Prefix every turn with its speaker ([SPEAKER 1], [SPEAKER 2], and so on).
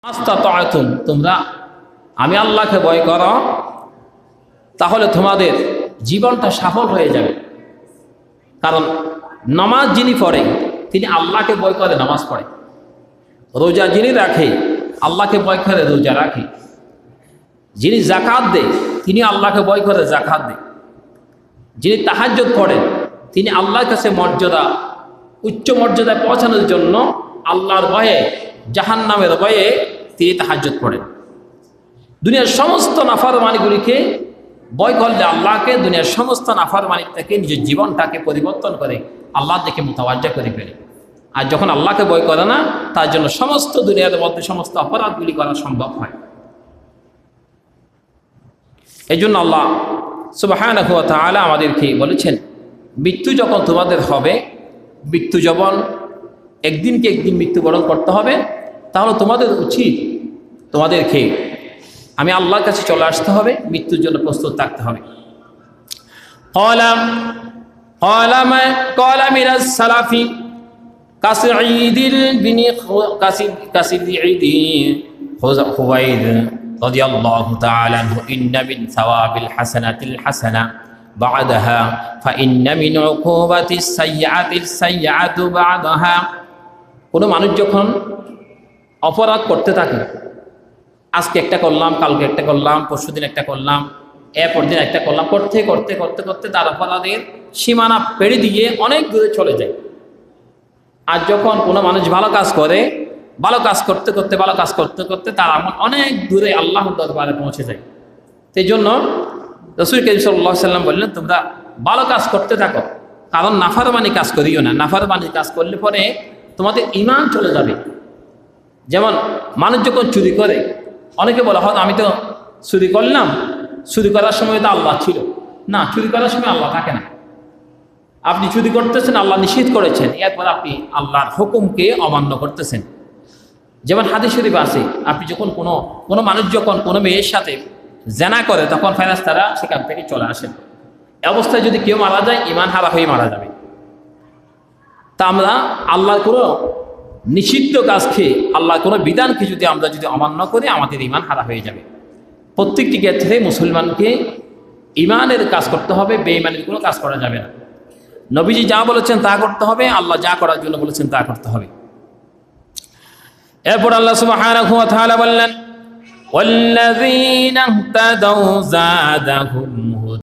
[SPEAKER 1] মাস্তাতাআতুম, তোমরা আমি আল্লাহকে ভয় করো, তাহলে তোমাদের জীবনটা সফল হয়ে যাবে। কারণ নামাজ যিনি পড়ে তিনি আল্লাহকে ভয় করে নামাজ পড়ে, রোজা যিনি রাখে আল্লাহকে ভয় করে রোজা রাখে, যিনি যাকাত দেয় তিনি আল্লাহকে ভয় করে যাকাত দেয়, যিনি তাহাজ্জুদ পড়েন তিনি আল্লাহর কাছে মর্যাদা উচ্চ মর্যাদায় পৌঁছানোর জন্য আল্লাহর ভয়ে জাহান্নামের ভয়ে তিনি তাহাজ্জুদ পড়েন। দুনিয়ার সমস্ত নাফরমানিগুলিকে ভয় করলে আল্লাহকে দুনিয়ার সমস্ত নাফরমানি থেকে নিজের জীবনটাকে পরিবর্তন করে আল্লাহর দিকে মুতাওয়াজ্জা করে ফেলে। আর যখন আল্লাহকে ভয় করে না, তার জন্য সমস্ত দুনিয়ার মধ্যে সমস্ত অপরাধগুলি করা সম্ভব হয়। এই জন্য আল্লাহ সুবহানাহু ওয়া তাআলা আমাদেরকে বলেছেন, মৃত্যু যখন তোমাদের হবে, মৃত্যু যখন একদিনকে একদিন মৃত্যুবরণ করতে হবে, তাহলে তোমাদের উচিত তোমাদেরকে আমি আল্লাহর কাছে চলে আসতে হবে, মৃত্যুর জন্য প্রস্তুত থাকতে হবে। قال من السلف كسعيد بن خويد رضي الله تعالى عنه إن من ثواب الحسنة الحسنة بعدها فإن من عقوبة السيئة السيئة بعدها। কোনো মানুষ যখন অপরাধ করতে থাকে, আজকে একটা করলাম, কালকে একটা করলাম, পরশুদিন একটা করলাম, এরপর দিন একটা করলাম, করতে করতে করতে করতে তার অপরাধের সীমানা পেরিয়ে দিয়ে অনেক দূরে চলে যায়। আর যখন কোনো মানুষ ভালো কাজ করে, ভালো কাজ করতে করতে ভালো কাজ করতে করতে তার আমল অনেক দূরে আল্লাহর দরবারে পৌঁছে যায়। সেই জন্য রাসূল কারীম সাল্লাল্লাহু আলাইহি ওয়াসাল্লাম বললেন, তোমরা ভালো কাজ করতে থাকো, কারণ নাফরমানি কাজ করিও না। নাফরমানি কাজ করলে পরে তোমাদের ঈমান চলে যাবে। যেমন মানুষ যখন চুরি করে, অনেকে বলে হয়তো আমি তো চুরি করলাম, চুরি করার সময় তো আল্লাহ ছিল না। চুরি করার সময় আল্লাহ থাকে না। আপনি চুরি করতেছেন, আল্লাহ নিষেধ করেছেন, এরপর আপনি আল্লাহর হুকুমকে অমান্য করতেছেন। যেমন হাদিস শরীফ আছে, আপনি যখন কোনো মানুষ যখন কোনো মেয়ের সাথে জেনা করে, তখন ফেরেশতারা সেখান থেকে চলে আসেন। এ অবস্থায় যদি কেউ মারা যায়, ঈমান হারা হয়ে মারা যাবে। তা আমরা আল্লাহর কোনো নিষিদ্ধ কাজকে, আল্লাহর কোনো বিধানকে আমরা যদি অমান্য করি, আমাদের ঈমান হারা হয়ে যাবে। প্রত্যেকটি ক্ষেত্রে মুসলমানকে ঈমানের কাজ করতে হবে, বেঈমানের কোনো কাজ করা যাবে না। নবীজি যা বলেছেন তা করতে হবে, আল্লাহ যা করার জন্য বলেছেন তা করতে হবে। এরপর আল্লাহ সুবহানাহু ওয়া তাআলা বললেন, ওয়াল্লাযীনা ইহতাদাউ যাদাহুম